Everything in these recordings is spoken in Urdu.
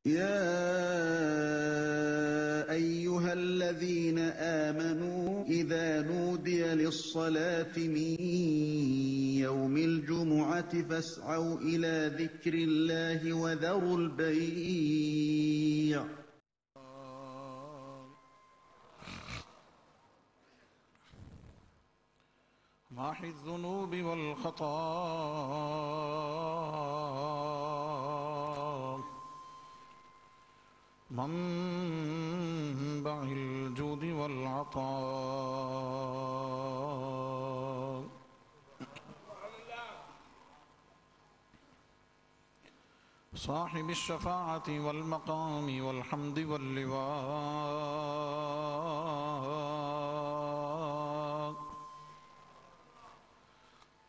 يا أيها الذين آمنوا إذا نودي للصلاة من يوم الجمعة فاسعوا إلى ذكر الله وذروا البيع محِ الذنوب والخطايا منبع الجود والعطاء صاحب الشفاعة والمقام والحمد واللواء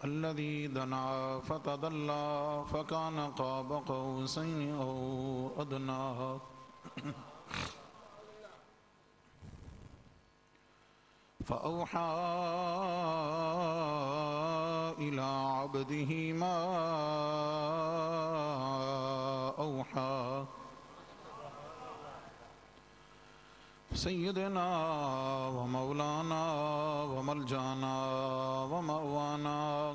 الذي دنا فتدلى فكان قاب قوسين أو أدنى فأوحى إلى عبده ما أوحى سيدنا ومولانا وملجانا ومأوانا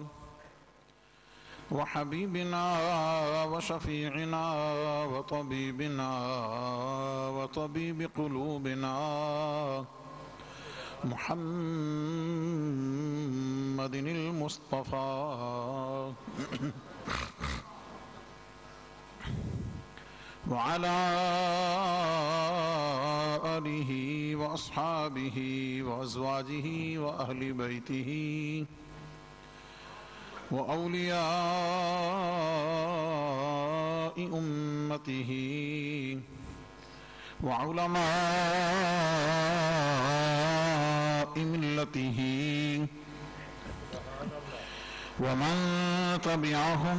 وحبيبنا وشفيعنا وطبيبنا وطبيب قلوبنا محمد المصطفى وعلى آله وأصحابه وأزواجه وأهل بيته وأولياء أمته وعلماء ملته ومن تبعهم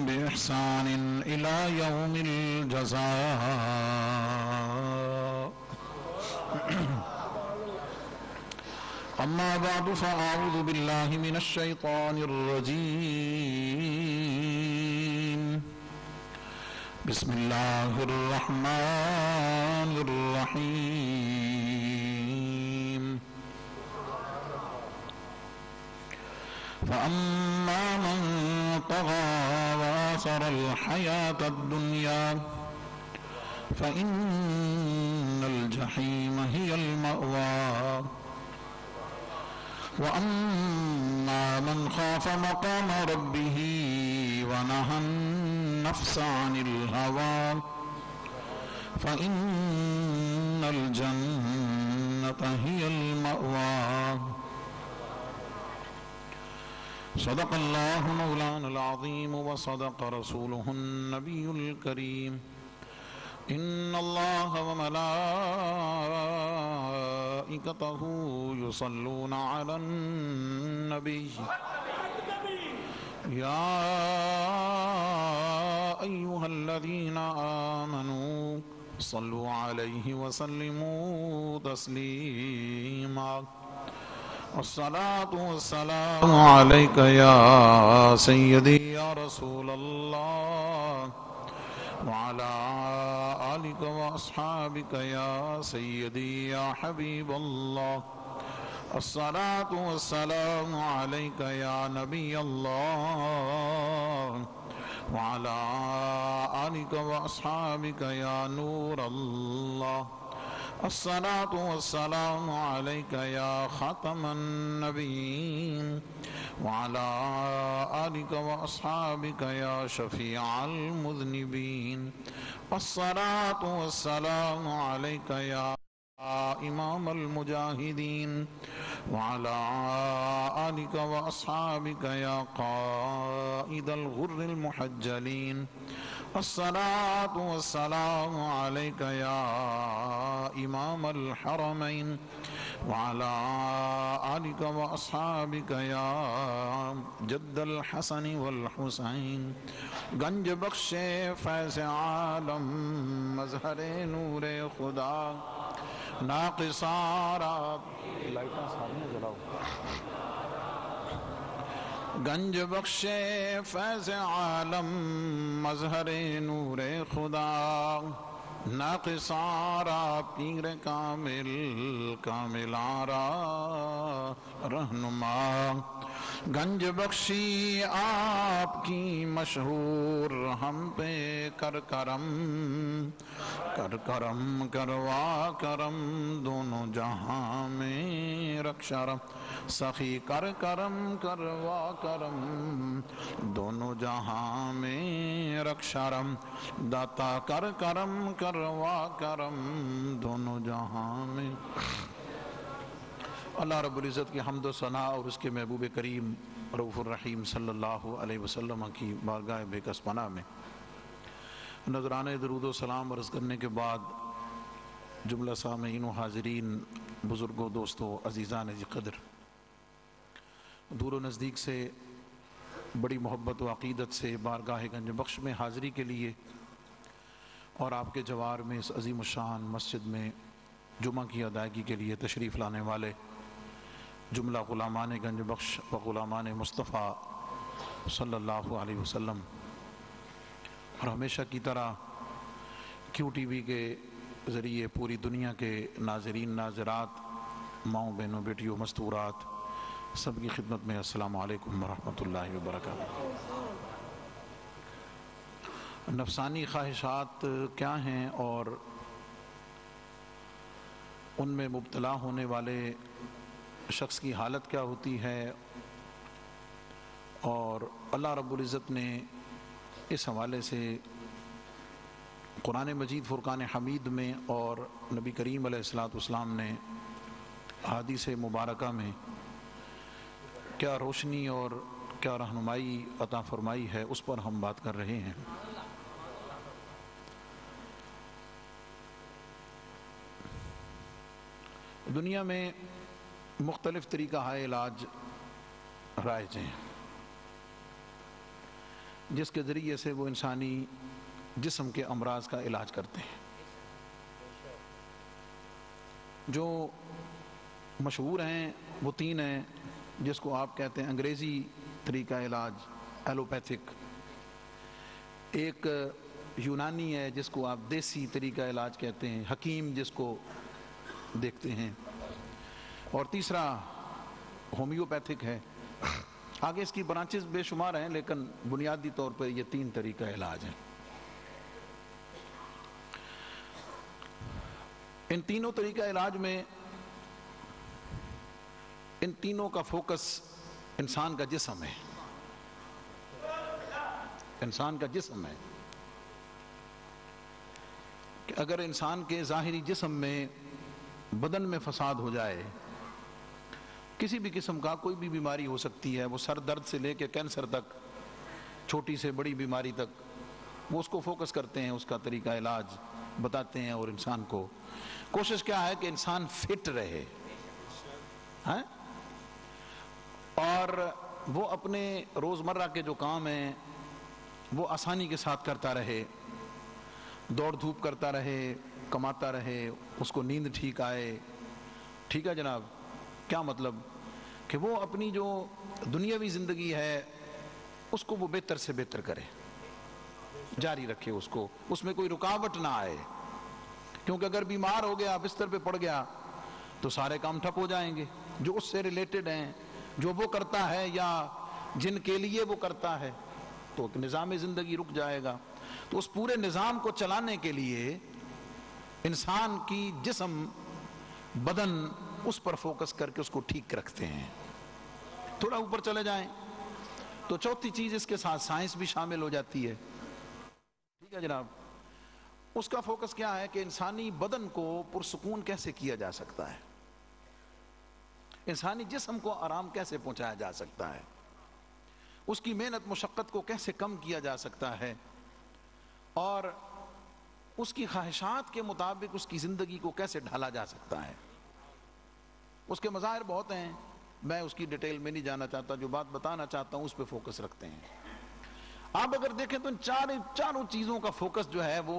بإحسان إلى يوم الجزاء أما بعد فأعوذ بالله من الشيطان الرجيم بسم الله الرحمن الرحيم فأما من طغى وآثر الحياة الدنيا فإن الجحيم هي المأوى وأما من خاف مقام ربه ونهى النفس عن الهوى فإن الجنة هي المأوى صدق الله مولانا العظيم وصدق رسوله النبي الكريم إن الله وملائكته يصلون على النبي يا أيها الذين آمنوا صلوا عليه وسلموا تسليما الصلاة والسلام عليك يا سيدي يا رسول الله وعلى آلك وأصحابك يا سيدي يا حبيب الله الصلاة والسلام عليك يا نبي الله وعلى آلك وأصحابك يا نور الله الصلاة والسلام عليك يا ختم النبيين وعلى آلك وأصحابك يا شفيع المذنبين الصلاة والسلام عليك يا إمام المجاهدين وعلى آلك وأصحابك يا قائد الغر المحجلين الصلاة والسلام عليك يا إمام الحرمين وعلى آلك وأصحابك يا جد الحسن والحسين گنج بخش فیض عالم مظہر نور خدا ناقصارات لائٹاں ساری جلاؤ گنج بخش فیض عالم مظہر نور خدا ناقصارا پیر کامل کاملارا رہنما گنج بخشی آپ کی مشہور ہم پہ کر کرم کروا کرم دونوں جہاں میں رکھ شرم سخی کر کرم کروا کرم دونوں جہاں میں رکھ شرم داتا کر کرم کروا کرم دونوں جہاں میں. اللہ رب العزت کی حمد و ثناء اور اس کے محبوب کریم رؤوف الرحیم صلی اللہ علیہ وسلم کی بارگاہ بے کس پناہ میں نذرانہ درود و سلام عرض کرنے کے بعد جملہ سامعین و حاضرین، بزرگوں، دوستوں، عزیزان قدر، دور و نزدیک سے بڑی محبت و عقیدت سے بارگاہ گنج بخش میں حاضری کے لیے اور آپ کے جوار میں اس عظیم الشان مسجد میں جمعہ کی ادائیگی کے لیے تشریف لانے والے جملہ غلامان گنج بخش و غلامان مصطفیٰ صلی اللہ علیہ وسلم، اور ہمیشہ کی طرح کیو ٹی وی کے ذریعے پوری دنیا کے ناظرین، ناظرات، ماؤں، بہنوں، بیٹیوں، مستورات، سب کی خدمت میں السلام علیکم ورحمۃ اللہ وبرکاتہ. نفسانی خواہشات کیا ہیں اور ان میں مبتلا ہونے والے شخص کی حالت کیا ہوتی ہے، اور اللہ رب العزت نے اس حوالے سے قرآن مجید فرقان حمید میں اور نبی کریم علیہ السلام نے احادیث مبارکہ میں کیا روشنی اور کیا رہنمائی عطا فرمائی ہے، اس پر ہم بات کر رہے ہیں. دنیا میں مختلف طریقہ علاج رائج ہیں جس کے ذریعے سے وہ انسانی جسم کے امراض کا علاج کرتے ہیں. جو مشہور ہیں وہ تین ہیں، جس کو آپ کہتے ہیں انگریزی طریقہ علاج ایلوپیتھک، ایک یونانی ہے جس کو آپ دیسی طریقہ علاج کہتے ہیں، حکیم جس کو دیکھتے ہیں، اور تیسرا ہومیوپیتھک ہے. آگے اس کی برانچز بے شمار ہیں لیکن بنیادی طور پر یہ تین طریقہ علاج ہیں. ان تینوں طریقہ علاج میں ان تینوں کا فوکس انسان کا جسم ہے. انسان کا جسم ہے کہ اگر انسان کے ظاہری جسم میں بدن میں فساد ہو جائے، کسی بھی قسم کا کوئی بھی بیماری ہو سکتی ہے، وہ سر درد سے لے کے کینسر تک، چھوٹی سے بڑی بیماری تک، وہ اس کو فوکس کرتے ہیں، اس کا طریقہ علاج بتاتے ہیں، اور انسان کو کوشش کیا ہے کہ انسان فٹ رہے اور وہ اپنے روزمرہ کے جو کام ہیں وہ آسانی کے ساتھ کرتا رہے، دوڑ دھوپ کرتا رہے، کماتا رہے، اس کو نیند ٹھیک آئے. ٹھیک ہے جناب؟ کیا مطلب کہ وہ اپنی جو دنیاوی زندگی ہے اس کو وہ بہتر سے بہتر کرے، جاری رکھے، اس کو اس میں کوئی رکاوٹ نہ آئے، کیونکہ اگر بیمار ہو گیا، بستر پہ پڑ گیا تو سارے کام ٹھپ ہو جائیں گے جو اس سے ریلیٹڈ ہیں، جو وہ کرتا ہے یا جن کے لیے وہ کرتا ہے، تو نظام زندگی رک جائے گا. تو اس پورے نظام کو چلانے کے لیے انسان کی جسم، بدن، اس پر فوکس کر کے اس کو ٹھیک رکھتے ہیں. تھوڑا اوپر چلے جائیں تو چوتھی چیز اس کے ساتھ سائنس بھی شامل ہو جاتی ہے. ٹھیک ہے جناب؟ اس کا فوکس کیا ہے کہ انسانی بدن کو پرسکون کیسے کیا جا سکتا ہے، انسانی جسم کو آرام کیسے پہنچایا جا سکتا ہے، اس کی محنت مشقت کو کیسے کم کیا جا سکتا ہے، اور اس کی خواہشات کے مطابق اس کی زندگی کو کیسے ڈھالا جا سکتا ہے. اس کے مظاہر بہت ہیں، میں اس کی ڈیٹیل میں نہیں جانا چاہتا، جو بات بتانا چاہتا ہوں اس پہ فوکس رکھتے ہیں. آپ اگر دیکھیں تو ان چاروں چیزوں کا فوکس جو ہے وہ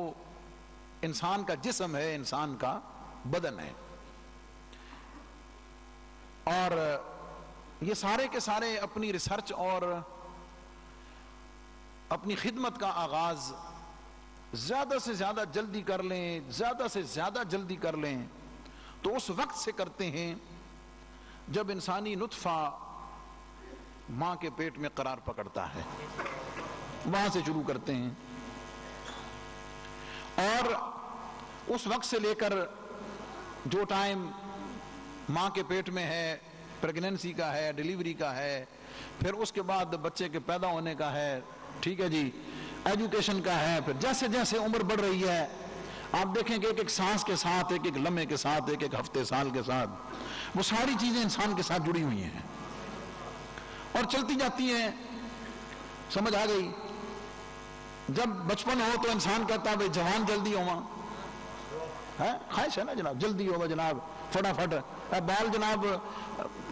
انسان کا جسم ہے، انسان کا بدن ہے. اور یہ سارے کے سارے اپنی ریسرچ اور اپنی خدمت کا آغاز زیادہ سے زیادہ جلدی کر لیں، زیادہ سے زیادہ جلدی کر لیں، تو اس وقت سے کرتے ہیں جب انسانی نطفہ ماں کے پیٹ میں قرار پکڑتا ہے، وہاں سے شروع کرتے ہیں، اور اس وقت سے لے کر جو ٹائم ماں کے پیٹ میں ہے، پریگننسی کا ہے، ڈیلیوری کا ہے، پھر اس کے بعد بچے کے پیدا ہونے کا ہے، ٹھیک ہے جی، ایجوکیشن کا ہے، پھر جیسے جیسے عمر بڑھ رہی ہے آپ دیکھیں کہ ایک ایک سانس کے ساتھ، ایک ایک لمحے کے ساتھ، ایک ایک ہفتے سال کے ساتھ وہ ساری چیزیں انسان کے ساتھ جڑی ہوئی ہیں اور چلتی جاتی ہیں. سمجھ آ گئی؟ جب بچپن ہو تو انسان کہتا ہے بھئی جوان جلدی ہوا ہے، خواہش ہے نا جناب جلدی ہوگا جناب فٹافٹ، بال جناب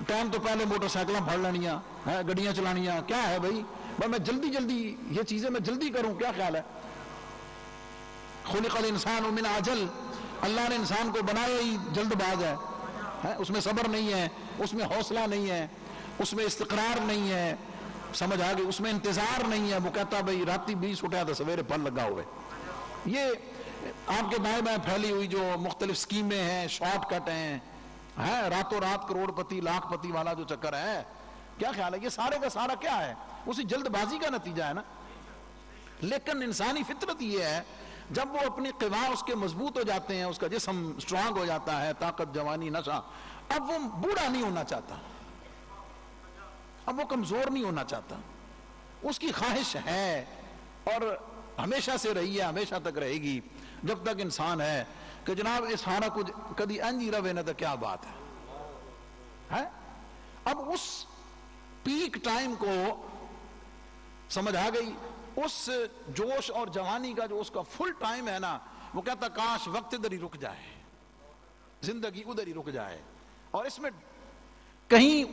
ٹائم تو پہلے موٹر سائیکلاں پھڑ لینیاں، گڈیاں چلانیاں، کیا ہے بھئی میں جلدی جلدی یہ چیزیں میں جلدی کروں، کیا خیال ہے؟ خلق الانسان من عجل، اللہ نے انسان کو بنایا ہی جلد باز ہے، اس میں صبر نہیں ہے، اس میں حوصلہ نہیں ہے، اس میں استقرار نہیں ہے، سمجھ آ گئی، اس میں انتظار نہیں ہے. وہ کہتا بھئی راتی 20 اٹھا تو سویرے پھل لگا ہوئے. یہ آپ کے دائیں بائیں پھیلی ہوئی جو مختلف سکیمیں ہیں، شارٹ کٹ ہیں، راتوں رات کروڑ پتی لاکھ پتی والا جو چکر ہے، کیا خیال ہے؟ یہ سارے کا سارا کیا ہے؟ اسی جلد بازی کا نتیجہ ہے نا. لیکن انسانی فطرت یہ ہے جب وہ اپنی قوا اس کے مضبوط ہو جاتے ہیں، اس کا جسم سٹرانگ ہو جاتا ہے، طاقت جوانی نشہ، اب وہ بوڑھا نہیں ہونا چاہتا، اب وہ کمزور نہیں ہونا چاہتا. اس کی خواہش ہے اور ہمیشہ سے رہی ہے، ہمیشہ تک رہے گی جب تک انسان ہے کہ جناب یہ سارا کچھ کدی انجی روے نہ تو کیا بات ہے. اب اس پیک ٹائم کو سمجھ آ گئی، اس جوش اور جوانی کا جو اس کا فل ٹائم ہے نا، وہ کہتا کاش وقت ادھر ہی رک جائے، زندگی ادھر ہی رک جائے، اور اس میں کہیں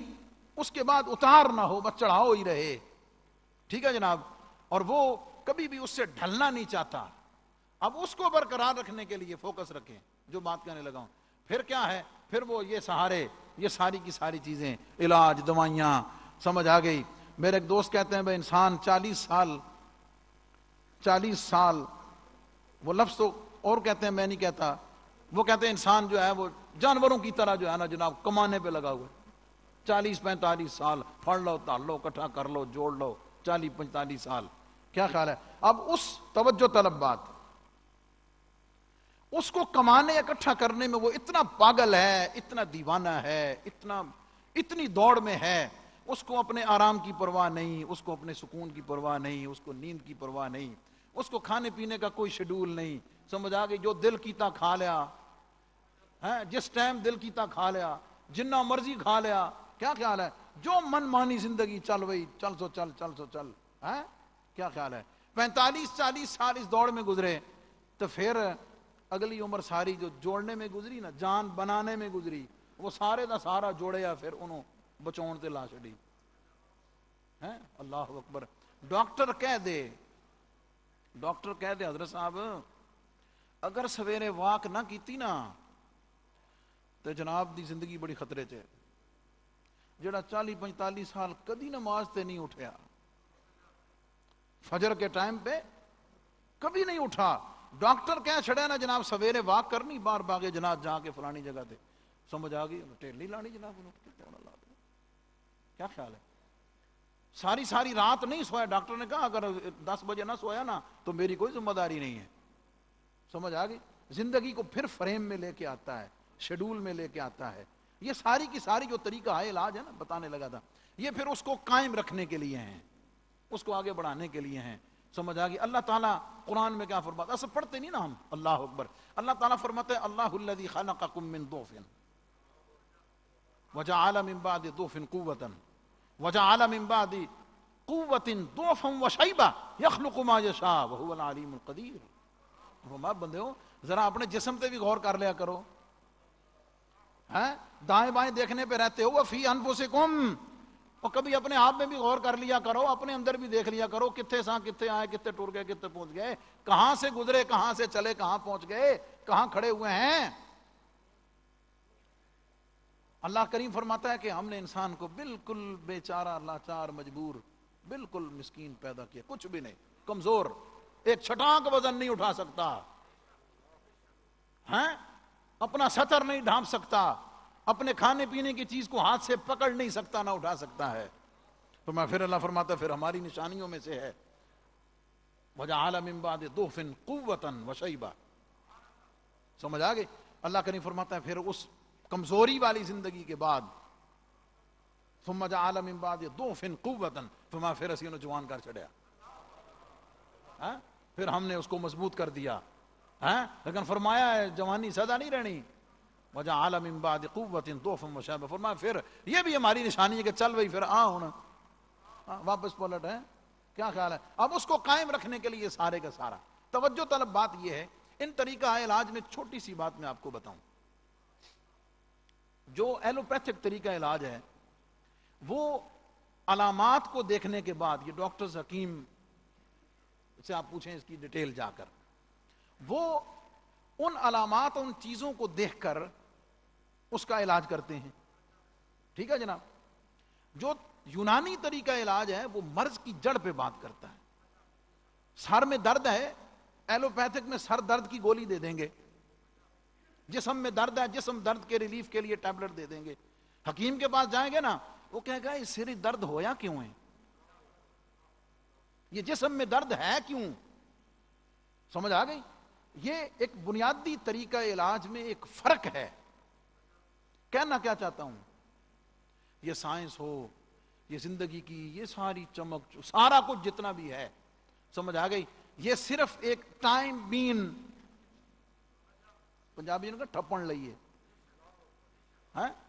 اس کے بعد اتار نہ ہو، بس چڑھاؤ ہی رہے، ٹھیک ہے جناب. اور وہ کبھی بھی اس سے ڈھلنا نہیں چاہتا. اب اس کو برقرار رکھنے کے لیے فوکس رکھیں جو بات کہنے لگا ہوں. پھر کیا ہے؟ پھر وہ یہ سہارے، یہ ساری کی ساری چیزیں، علاج، دوائیاں، سمجھ آ گئی. میرے ایک دوست کہتے ہیں بھائی انسان 40 سال وہ لفظ تو اور کہتے ہیں، میں نہیں کہتا، وہ کہتے ہیں انسان جو ہے وہ جانوروں کی طرح جو ہے نا جناب کمانے پہ لگا ہوا ہے. 40-45 سال پھڑ لو، تال لو، اکٹھا کر لو، جوڑ لو، 40-45 سال. کیا خیال ہے؟ اب اس توجہ طلب بات، اس کو کمانے اکٹھا کرنے میں وہ اتنا پاگل ہے، اتنا دیوانہ ہے، اتنی دوڑ میں ہے، اس کو اپنے آرام کی پرواہ نہیں، اس کو اپنے سکون کی پرواہ نہیں، اس کو نیند کی پرواہ نہیں، اس کو کھانے پینے کا کوئی شیڈول نہیں. سمجھ آ گئی؟ جو دل کیتا کھا لیا، جس ٹائم دل کیتا کھا لیا، جنہ مرضی کھا لیا. کیا خیال ہے؟ جو من مانی زندگی چل وہی چل سو چل، چل سو چل. کیا خیال ہے؟ 45-40 سال اس دوڑ میں گزرے تو پھر اگلی عمر ساری جو جوڑنے میں گزری نا، جان بنانے میں گزری، وہ سارے دا سارا جوڑیا پھر انہوں بچاؤن تے لا چھڑی. اللہ اکبر. ڈاکٹر کہہ دے حضرت صاحب اگر سویرے واک نہ کیتی نا تو جناب دی زندگی بڑی خطرے چ ہے. جڑا 40-45 سال کدی نماز تے نہیں اٹھیا، فجر کے ٹائم پہ کبھی نہیں اٹھا، ڈاکٹر کہہ چھڑے نا جناب سویرے واک کرنی باہر باغے جناب جا کے فلانی جگہ تے، سمجھ آ گئی، ٹیلی لانی جناب. کیا خیال ہے؟ ساری رات نہیں سویا. ڈاکٹر نے کہا اگر 10 بجے نہ سویا نا تو میری کوئی ذمہ داری نہیں ہے. سمجھ آ گئی؟ زندگی کو پھر فریم میں لے کے آتا ہے، شیڈول میں لے کے آتا ہے. یہ ساری کی ساری جو طریقہ ہے علاج ہے نا، بتانے لگا تھا، یہ پھر اس کو قائم رکھنے کے لیے ہیں، اس کو آگے بڑھانے کے لیے ہیں. سمجھ آ گئی؟ اللہ تعالیٰ قرآن میں کیا فرماتا ہے؟ اصل پڑھتے نہیں نا ہم. اللہ اکبر. اللہ تعالیٰ فرماتے ہیں اللہ الذی خلقکم من ضعف وجعل من بعد ضعف قوة وجعل من بعد قوة ضعفا وشیبہ یخلق ما یشاء وهو العلیم القدیر. وہ بندے ہو ذرا اپنے جسم پہ بھی غور کر لیا کرو. دائیں بائیں دیکھنے پہ رہتے ہو فی انفسکم، اور کبھی اپنے آپ میں بھی غور کر لیا کرو، اپنے اندر بھی دیکھ لیا کرو کتنے سا کتنے آئے، کتنے ٹور گئے، کتنے پہنچ گئے، کہاں سے گزرے، کہاں سے چلے، کہاں پہنچ گئے، کہاں کھڑے ہوئے ہیں. اللہ کریم فرماتا ہے کہ ہم نے انسان کو بالکل بیچارہ، لاچار، مجبور، بالکل مسکین پیدا کیا، کچھ بھی نہیں، کمزور. ایک چھٹان کا وزن نہیں اٹھا سکتا، اپنا سطر نہیں ڈھانپ سکتا، اپنے کھانے پینے کی چیز کو ہاتھ سے پکڑ نہیں سکتا، نہ اٹھا سکتا ہے. تو میں پھر اللہ فرماتا ہے پھر ہماری نشانیوں میں سے ہے وَجَعَلَ مِن بَعْدِ ضُعْفٍ قُوَّةً وَشَيْبًا. سمجھ آگئی؟ اللہ کریم فرماتا ہے پھر اس کمزوری والی زندگی کے بعد ثُمَّ جَعَلَ مِن بَعْدِ ضُعْفٍ قُوَّةً فرمایا پھر اسی نوجوان کر چڑھیا، پھر ہم نے اس کو مضبوط کر دیا. لیکن فرمایا ہے جوانی سدا نہیں رہنی. وَجَعَلَ مِن بَعْدِ قُوَّةٍ ضُعْفًا وَشَيْبًا. فرمایا پھر یہ بھی ہماری نشانی ہے کہ چل بھئی پھر ہونا واپس پلٹ ہے. کیا خیال ہے؟ اب اس کو قائم رکھنے کے لیے سارے کا سارا توجہ طلب بات یہ ہے. ان طریقہ علاج میں چھوٹی سی بات میں آپ کو بتاؤں. جو ایلوپیتھک طریقہ علاج ہے وہ علامات کو دیکھنے کے بعد، یہ ڈاکٹرز حکیم سے آپ پوچھیں اس کی ڈیٹیل جا کر، وہ ان علامات ان چیزوں کو دیکھ کر اس کا علاج کرتے ہیں. ٹھیک ہے جناب؟ جو یونانی طریقہ علاج ہے وہ مرض کی جڑ پہ بات کرتا ہے. سر میں درد ہے، ایلوپیتھک میں سر درد کی گولی دے دیں گے. جسم میں درد ہے، جسم درد کے ریلیف کے لیے ٹیبلٹ دے دیں گے. حکیم کے پاس جائیں گے نا، وہ کہے گا اس سر درد ہویا کیوں ہے، یہ جسم میں درد ہے کیوں. سمجھ آ گئی؟ یہ ایک بنیادی طریقہ علاج میں ایک فرق ہے. کہنا کیا چاہتا ہوں، یہ سائنس ہو، یہ زندگی کی یہ ساری چمک سارا کچھ جتنا بھی ہے، سمجھ آ گئی، یہ صرف ایک ٹائم بین، پنجابی نے کہا ٹھپن لئیے،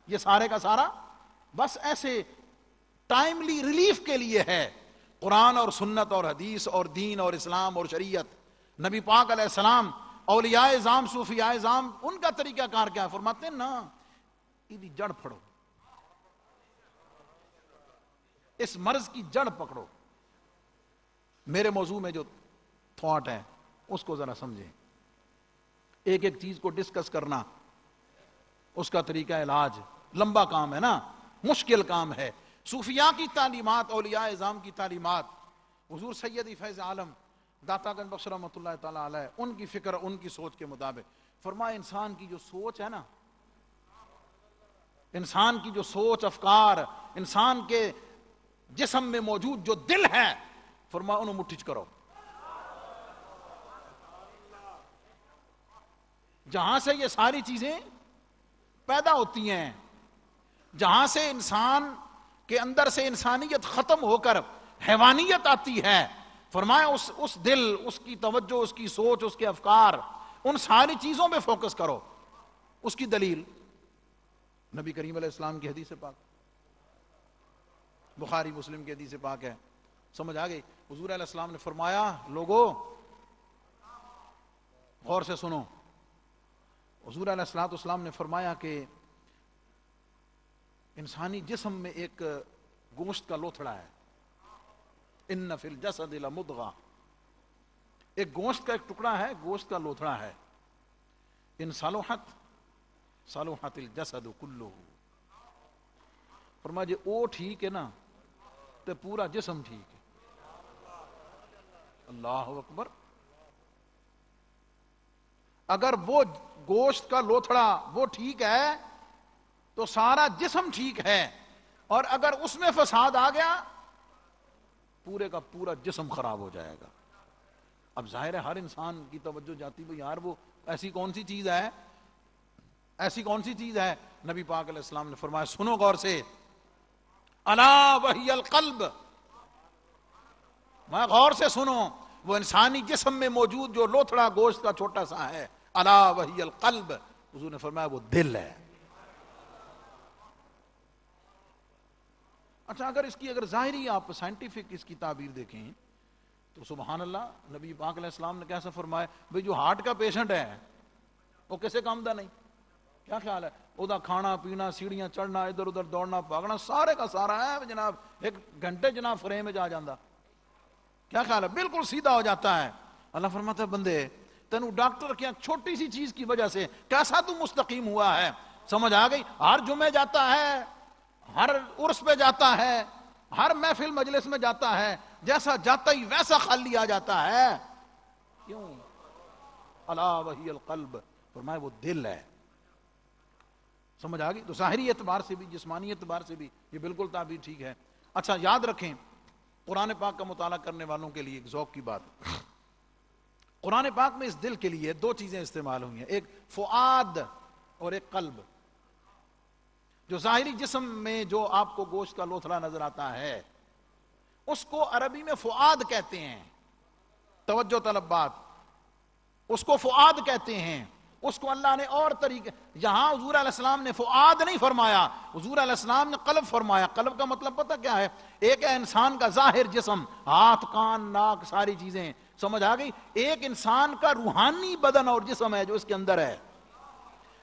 یہ سارے کا سارا بس ایسے ٹائملی ریلیف کے لیے ہے. قرآن اور سنت اور حدیث اور دین اور اسلام اور شریعت، نبی پاک علیہ السلام، اولیاء اعظام، صوفیاء اعظام، ان کا طریقہ کار کیا فرماتے ہیں نا، ایدی جڑ پھڑو، اس مرض کی جڑ پکڑو. میرے موضوع میں جو تھاٹ ہے اس کو ذرا سمجھیں. ایک ایک چیز کو ڈسکس کرنا، اس کا طریقہ علاج لمبا کام ہے نا، مشکل کام ہے. صوفیاء کی تعلیمات، اولیاء اعظام کی تعلیمات، حضور سید فیض عالم داتا گنج بخش رحمۃ اللہ تعالی علیہ، ان کی فکر، ان کی سوچ کے مطابق فرمایا انسان کی جو سوچ ہے نا، انسان کی جو سوچ، افکار، انسان کے جسم میں موجود جو دل ہے، فرمایا انہوں مٹھیچ کرو. جہاں سے یہ ساری چیزیں پیدا ہوتی ہیں، جہاں سے انسان کے اندر سے انسانیت ختم ہو کر حیوانیت آتی ہے، فرمایا اس دل، اس کی توجہ، اس کی سوچ، اس کے افکار، ان ساری چیزوں پہ فوکس کرو. اس کی دلیل نبی کریم علیہ السلام کی حدیث پاک، بخاری مسلم کی حدیث پاک ہے. سمجھ آ گئی؟ حضور علیہ السلام نے فرمایا لوگو غور سے سنو. حضور علیہ السلام نے فرمایا کہ انسانی جسم میں ایک گوشت کا لوتھڑا ہے، ان فی الجسد لمضغہ، ایک گوشت کا ایک ٹکڑا ہے، گوشت کا لوتھڑا ہے. ان صلحت صلحت الجسد کلہ. فرمایا جی او ٹھیک ہے نا تو پورا جسم ٹھیک ہے. اللہ اکبر. اگر وہ گوشت کا لوتھڑا وہ ٹھیک ہے تو سارا جسم ٹھیک ہے، اور اگر اس میں فساد آ گیا پورے کا پورا جسم خراب ہو جائے گا. اب ظاہر ہے ہر انسان کی توجہ جاتی ہے یار وہ ایسی کون سی چیز ہے، ایسی کون سی چیز ہے. نبی پاک علیہ السلام نے فرمایا سنو غور سے، الا وہی القلب. میں غور سے سنو، وہ انسانی جسم میں موجود جو لوتھڑا گوشت کا چھوٹا سا ہے، الا وہی القلب، حضور نے فرمایا وہ دل ہے. اچھا اگر اس کی ظاہری آپ سائنٹیفک اس کی تعبیر دیکھیں تو سبحان اللہ، نبی پاک علیہ السلام نے کیسا فرمایا بھئی جو ہارٹ کا پیشنٹ ہے وہ کسے کام دا نہیں. کیا خیال ہے؟ وہ دا کھانا پینا، سیڑھیاں چڑھنا، ادھر ادھر دوڑنا بھاگنا سارے کا سارا ہے جناب، ایک گھنٹے جناب فریم میں جا جاندہ. کیا خیال ہے؟ بالکل سیدھا ہو جاتا ہے. اللہ فرماتا ہے بندے تینوں ڈاکٹر کیا چھوٹی سی چیز کی وجہ سے کیسا تو مستقیم ہوا ہے. سمجھ آ گئی؟ ہر جمعے جاتا ہے، ہر عرس پہ جاتا ہے، ہر محفل مجلس میں جاتا ہے، جیسا جاتا ہی ویسا خالی آ جاتا ہے. کیوں؟ الا وہی القلب، فرمایا وہ دل ہے. سمجھ آ گئی؟ تو ظاہری اعتبار سے بھی جسمانی اعتبار سے بھی یہ بالکل تعبیر ٹھیک ہے. اچھا یاد رکھیں قرآن پاک کا مطالعہ کرنے والوں کے لیے ایک ذوق کی بات، قرآن پاک میں اس دل کے لیے دو چیزیں استعمال ہوئی ہیں، ایک فؤاد اور ایک قلب. جو ظاہری جسم میں جو آپ کو گوشت کا لوتھڑا نظر آتا ہے اس کو عربی میں فؤاد کہتے ہیں. توجہ طلب بات، اس کو فؤاد کہتے ہیں. اس کو اللہ نے اور طریقے، یہاں حضور علیہ السلام نے فؤاد نہیں فرمایا، حضور علیہ السلام نے قلب فرمایا. قلب کا مطلب پتہ کیا ہے؟ ایک ہے انسان کا ظاہر جسم، ہاتھ کان ناک ساری چیزیں، سمجھ آ گئی؟ ایک انسان کا روحانی بدن اور جسم ہے جو اس کے اندر ہے.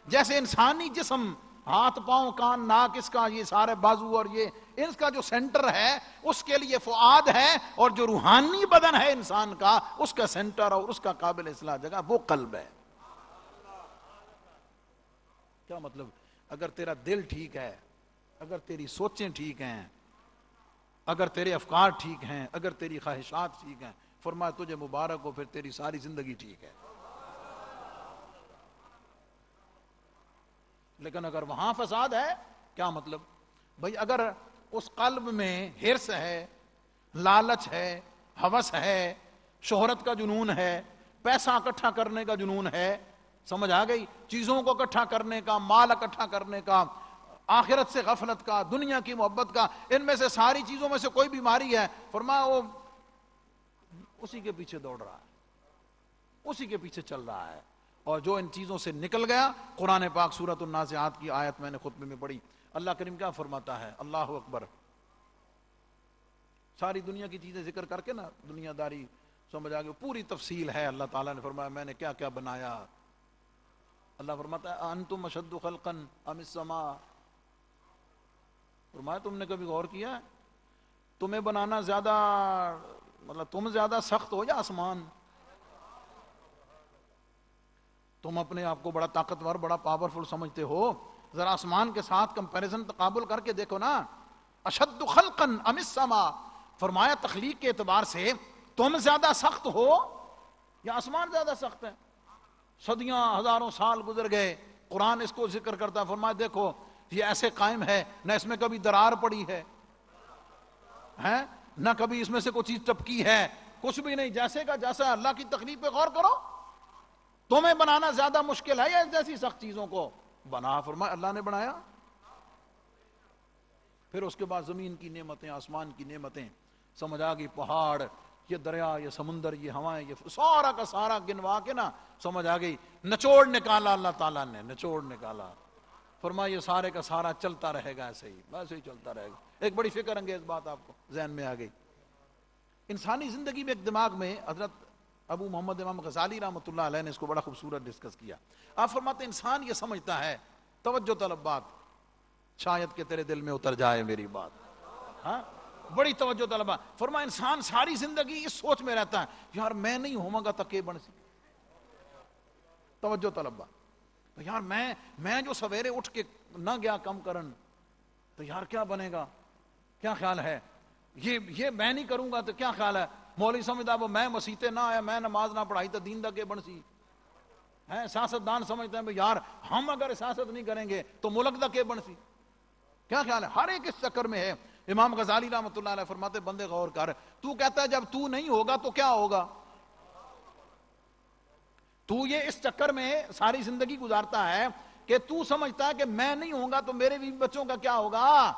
جیسے انسانی جسم ہاتھ پاؤں کان ناک اس کا یہ سارے بازو اور یہ اس کا جو سینٹر ہے اس کے لیے فؤاد ہے، اور جو روحانی بدن ہے انسان کا اس کا سینٹر اور اس کا قابل اصلاح جگہ وہ قلب ہے. کیا مطلب؟ اگر تیرا دل ٹھیک ہے، اگر تیری سوچیں ٹھیک ہیں، اگر تیرے افکار ٹھیک ہیں، اگر تیری خواہشات ٹھیک ہیں، فرمایا تجھے مبارک ہو، پھر تیری ساری زندگی ٹھیک ہے. لیکن اگر وہاں فساد ہے، کیا مطلب؟ بھئی اگر اس قلب میں حرص ہے، لالچ ہے، ہوس ہے، شہرت کا جنون ہے، پیسہ اکٹھا کرنے کا جنون ہے، سمجھ آ گئی؟ چیزوں کو اکٹھا کرنے کا، مال اکٹھا کرنے کا، آخرت سے غفلت کا، دنیا کی محبت کا، ان میں سے ساری چیزوں میں سے کوئی بیماری ہے، فرمایا وہ اسی کے پیچھے دوڑ رہا ہے، اسی کے پیچھے چل رہا ہے. اور جو ان چیزوں سے نکل گیا، قرآن پاک سورۃ النازعات کی آیت میں نے خطبے میں پڑھی، اللہ کریم کیا فرماتا ہے؟ اللہ اکبر. ساری دنیا کی چیزیں ذکر کر کے نا، دنیا داری سمجھ آ گئی، پوری تفصیل ہے. اللہ تعالیٰ نے فرمایا میں نے کیا کیا بنایا. اللہ فرماتا ہے انتم اشد خلقا ام السماء، فرمایا تم نے کبھی غور کیا ہے تمہیں بنانا زیادہ، مطلب تم زیادہ سخت ہو یا آسمان؟ تم اپنے آپ کو بڑا طاقتور، بڑا پاورفل سمجھتے ہو، ذرا آسمان کے ساتھ کمپیریزن تقابل کر کے دیکھو نا. اشد خلقا ام السماء، فرمایا تخلیق کے اعتبار سے تم زیادہ سخت ہو یا آسمان زیادہ سخت ہے؟ صدیاں ہزاروں سال گزر گئے، قرآن اس کو ذکر کرتا، فرمایا دیکھو یہ ایسے قائم ہے، نہ اس میں کبھی درار پڑی ہے نہ کبھی اس میں سے کوئی چیز ٹپکی ہے، کچھ بھی نہیں، جیسے کا جیسا. اللہ کی تخلیق پہ غور کرو، تمہیں بنانا زیادہ مشکل ہے یا جیسی سخت چیزوں کو بنا؟ فرمایا اللہ نے بنایا. پھر اس کے بعد زمین کی نعمتیں، آسمان کی نعمتیں، سمجھ آ گئی؟ پہاڑ، یہ دریا، یہ سمندر، یہ ہوائیں، یہ سارا کا سارا گنوا کے نا، سمجھ آ گئی؟ نچوڑ نکالا اللہ تعالیٰ نے، نچوڑ نکالا. فرمایا یہ سارے کا سارا چلتا رہے گا، ایسے ہی ویسے ہی چلتا رہے گا. ایک بڑی فکر انگیز بات آپ کو ذہن میں آ گئی. انسانی زندگی میں ایک دماغ میں حضرت ابو محمد امام غزالی رحمۃ اللہ علیہ نے اس کو بڑا خوبصورت ڈسکس کیا. آپ فرماتے انسان یہ سمجھتا ہے، توجہ طلب بات، شاید کہ تیرے دل میں اتر جائے میری بات، ہاں بڑی توجہ طلب. فرمایا انسان ساری زندگی اس سوچ میں رہتا ہے یار میں نہیں ہوں گا تک بن سی. توجہ طلب بات، یار میں جو سویرے اٹھ کے نہ گیا کم کرن تو یار کیا بنے گا، کیا خیال ہے؟ یہ میں نہیں کروں گا تو کیا خیال ہے؟ مولوی سمجھتا وہ میں مسیتے نہ آیا، میں نماز نہ پڑھائی تو دین دا کے بن سی ہے. سیاست دان سمجھتے ہیں یار ہم اگر سیاست نہیں کریں گے تو ملک دا کے بن سی. کیا خیال ہے؟ ہر ایک اس چکر میں ہے. امام غزالی رحمۃ اللہ علیہ فرماتے بندے غور کر، تو کہتا ہے جب تو نہیں ہوگا تو کیا ہوگا؟ تو یہ اس چکر میں ساری زندگی گزارتا ہے کہ تو سمجھتا ہے کہ میں نہیں ہوں گا تو میرے بھی بچوں کا کیا ہوگا،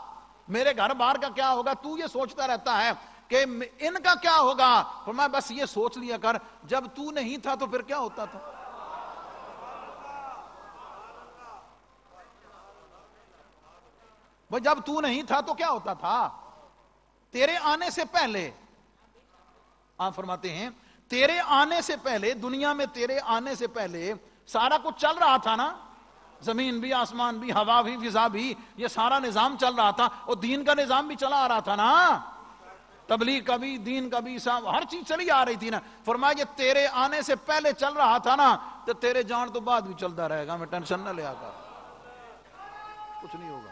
میرے گھر بار کا کیا ہوگا. تو یہ سوچتا رہتا ہے کہ ان کا کیا ہوگا. فرمایا بس یہ سوچ لیا کر جب تو نہیں تھا تو پھر کیا ہوتا تھا. وہ جب تو نہیں تھا تو کیا ہوتا تھا؟ تیرے آنے سے پہلے، آپ فرماتے ہیں تیرے آنے سے پہلے، دنیا میں تیرے آنے سے پہلے سارا کچھ چل رہا تھا نا، زمین بھی، آسمان بھی، ہوا بھی، فضا بھی، یہ سارا نظام چل رہا تھا. اور دین کا نظام بھی چلا آ رہا تھا نا، تبلیغ کا بھی، دین کا بھی، ہر چیز چلی آ رہی تھی نا. فرمایا یہ تیرے آنے سے پہلے چل رہا تھا نا تو تیرے جان تو بعد بھی چلتا رہے گا. میں ٹینشن نہ لیا کر، کچھ نہیں ہوگا.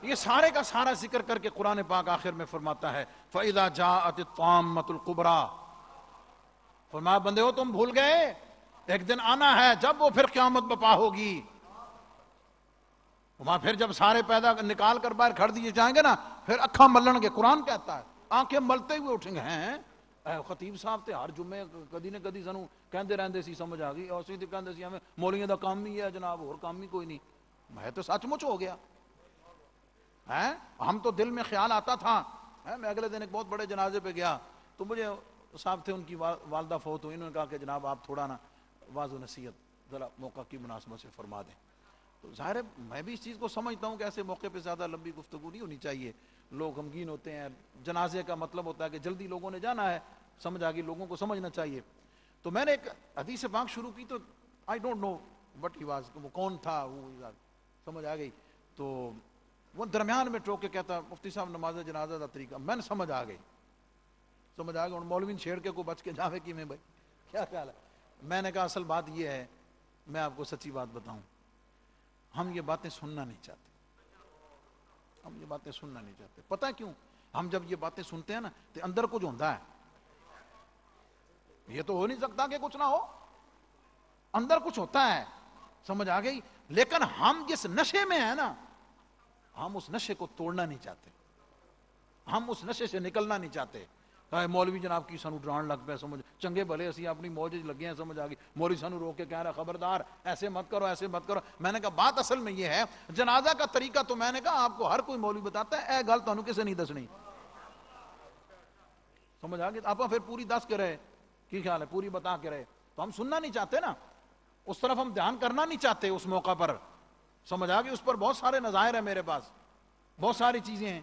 یہ سارے کا سارا ذکر کر کے قرآن پاک آخر میں فرماتا ہے فَإِذَا جَاءَتِ الطَّامَّةُ الْكُبْرَى، فرمایا بندے ہو تم بھول گئے ایک دن آنا ہے جب وہ پھر قیامت بپا ہوگی، وہاں پھر جب سارے پیدا نکال کر باہر کھڑ دیے جائیں گے نا، پھر اکھاں ملن گے، قرآن کہتا ہے آنکھیں ملتے ہوئے اٹھیں گے۔ ہیں اے خطیب صاحب تے ہر جمعے کدی نہ کدی سانو کہندے رہندے سی، سمجھ آ گئی، اور اسی تے کہندے سی ہمیں مولیاں دا کام ہی ہے جناب، اور کام ہی کوئی نہیں۔ میں تو سچ مچ ہو گیا ہے، ہم تو دل میں خیال آتا تھا۔ میں اگلے دن ایک بہت بڑے جنازے پہ گیا تو مجھے صاحب تھے، ان کی والدہ فوت ہوئی، انہوں نے کہا کہ جناب آپ تھوڑا نا واعظ و نصیحت ذرا موقع کی مناسبت سے فرما دیں۔ تو ظاہر ہے میں بھی اس چیز کو سمجھتا ہوں کہ ایسے موقع پہ زیادہ لمبی گفتگو نہیں ہونی چاہیے، لوگ غمگین ہوتے ہیں، جنازے کا مطلب ہوتا ہے کہ جلدی لوگوں نے جانا ہے، سمجھ آ گئی، لوگوں کو سمجھنا چاہیے۔ تو میں نے ایک حدیث پاک شروع کی، تو I don't know but he was, وہ کون تھا، وہ سمجھ آ گئی۔ تو وہ درمیان میں ٹوک کے کہتا مفتی صاحب نماز جنازہ کا طریقہ، میں نے سمجھ آ گئی، سمجھ آ گئی، اور مولوی چھیڑ کے کو بچ کے جاوے کی میں بھائی کیا خیال ہے۔ میں نے کہا اصل بات یہ ہے، میں آپ کو سچی بات بتاؤں، ہم یہ باتیں سننا نہیں چاہتے، ہم یہ باتیں سننا نہیں چاہتے۔ پتہ ہے کیوں؟ ہم جب یہ باتیں سنتے ہیں نا تو اندر کچھ ہوتا ہے، یہ تو ہو نہیں سکتا کہ کچھ نہ ہو، اندر کچھ ہوتا ہے، سمجھ آ گئی۔ لیکن ہم جس نشے میں ہیں نا، ہم اس نشے کو توڑنا نہیں چاہتے، ہم اس نشے سے نکلنا نہیں چاہتے۔ مولوی جناب کی سانو ڈران لگ پہ، سمجھ چنگے بھلے اسی اپنی موج لگے ہیں، سمجھ آ گئی، مولوی سانو روک کے کہہ رہا خبردار ایسے مت کرو، ایسے مت کرو۔ میں نے کہا بات اصل میں یہ ہے، جنازہ کا طریقہ تو میں نے کہا آپ کو ہر کوئی مولوی بتاتا ہے، اے گل تانوں کسے نہیں دسنی، سمجھ آ گئی۔ آپ پھر پوری دس کے رہے، کی خیال ہے، پوری بتا کے رہے، تو ہم سننا نہیں چاہتے نا، اس طرف ہم دھیان کرنا نہیں چاہتے اس موقع پر، سمجھ آ گئی۔ اس پر بہت سارے نظائر ہیں میرے پاس، بہت ساری چیزیں ہیں،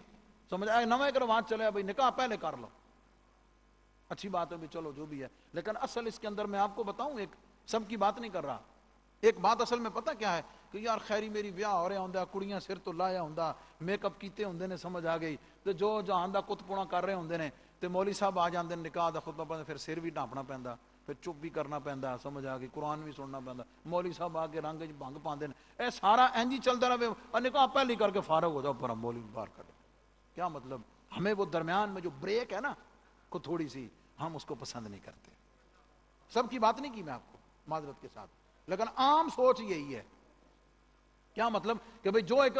سمجھ آئے، نویں ایک رواج چلے بھائی نکاح پہلے کر لو، اچھی بات ہے بھی، چلو جو بھی ہے، لیکن اصل اس کے اندر میں آپ کو بتاؤں، ایک سب کی بات نہیں کر رہا، ایک بات اصل میں پتہ کیا ہے کہ یار خیری میری بیاہ ہو رہا ہوندا، کڑیاں سر تو لایا ہوندا، میک اپ کیتے ہوندے نے، سمجھ آ گئی، تو جو جہان دا کت پونا کر رہے ہوندے نے، تے مولوی صاحب آ جاندے نے، نکاح دا خطبہ پڑھتے، پھر سر بھی ڈھانپنا پیندا، پھر چپ بھی کرنا پیندا، سمجھ آ گئی، قرآن بھی سننا پیندا، مولوی صاحب آ کے رنگ وچ بھنگ پاندے نے، اے سارا انج ہی چلدا رہے، اور نکاح پہلی کر کے فارغ ہو جاؤ، پر مولوی باہر کر، کیا مطلب؟ ہمیں وہ درمیان میں جو بریک ہے نا کو تھوڑی سی، ہم اس کو پسند نہیں کرتے۔ سب کی بات نہیں کی میں آپ کو معذرت کے ساتھ، لیکن عام سوچ یہی ہے۔ کیا مطلب کہ بھئی جو ایک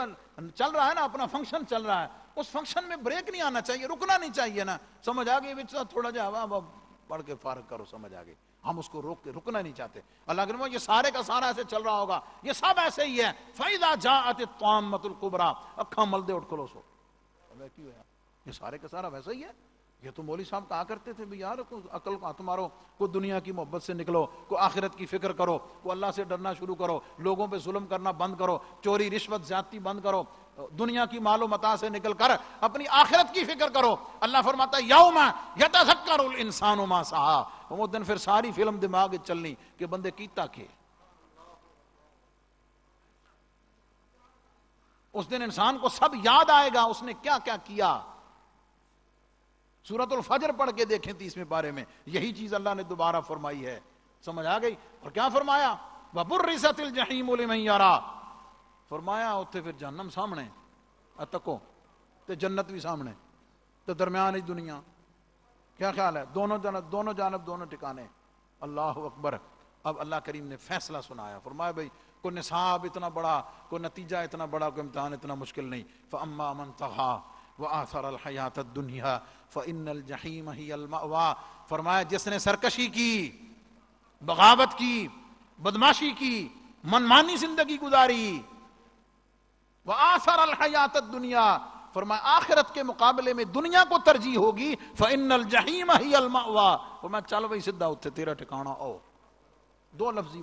چل رہا ہے نا، اپنا فنکشن چل رہا ہے، اس فنکشن میں بریک نہیں آنا چاہیے، رکنا نہیں چاہیے نا، سمجھ آ گئی، تھوڑا جا ہوا پڑھ کے فارغ کرو، سمجھ آ گئی، ہم اس کو روک کے رکنا نہیں چاہتے۔ اللہ کے نبی یہ سارے کا سارا ایسے چل رہا ہوگا، یہ سب ایسے ہی ہے، فَإِذَا جَاءَتِ الطَّامَّةُ الْكُبْرَى، اکھاں مل دے اٹھ کھلو سو، یہ سارے کا سارا ویسا ہی ہے۔ یہ تو مولوی صاحب کہا کرتے تھے بھی یار عقل کو ہاتھ مارو، کو دنیا کی محبت سے نکلو، کو آخرت کی فکر کرو، کو اللہ سے ڈرنا شروع کرو، لوگوں پہ ظلم کرنا بند کرو، چوری رشوت زیادتی بند کرو، دنیا کی مال و متاع سے نکل کر اپنی آخرت کی فکر کرو۔ اللہ فرماتا ہے یوم یتذکر الانسان ما سعی، وہ دن پھر ساری فلم دماغ چلنی کہ بندے کیتا کہ، اس دن انسان کو سب یاد آئے گا اس نے کیا کیا کیا۔ سورۃ الفجر پڑھ کے دیکھیں 30ویں پارے میں یہی چیز اللہ نے دوبارہ فرمائی ہے، سمجھ آ گئی۔ اور کیا فرمایا؟ وَبُرِّزَتِ الْجَحِيمُ لِمَنْ يَرَى، فرمایا اتنے پھر جہنم سامنے اتکو تے جنت بھی سامنے تے درمیان ہی دنیا، کیا خیال ہے؟ دونوں جانب دونوں ٹھکانے، اللہ اکبر۔ اب اللہ کریم نے فیصلہ سنایا، فرمایا بھئی کوئی نصاب اتنا بڑا، کوئی نتیجہ اتنا بڑا، کوئی امتحان اتنا مشکل نہیں۔ فَأَمَّا مَنْ طَغَىٰ وَآثَرَ الْحَيَاةَ الدُّنْيَا فَإِنَّ الْجَحِيمَ هِيَ الْمَأْوَىٰ، فرمایا جس نے سرکشی کی، بغاوت کی، بدماشی کی، منمانی زندگی گزاری، وَآثَرَ الْحَيَاةَ الدُّنْيَا، فرمایا آخرت کے مقابلے میں دنیا کو ترجیح ہوگی، فَإِنَّ الْجَحِيمَ هِيَ الْمَأْوَىٰ، فرمایا چل بھئی سدھا اتھے تیرا ٹھکانہ آؤ۔ دو لفظی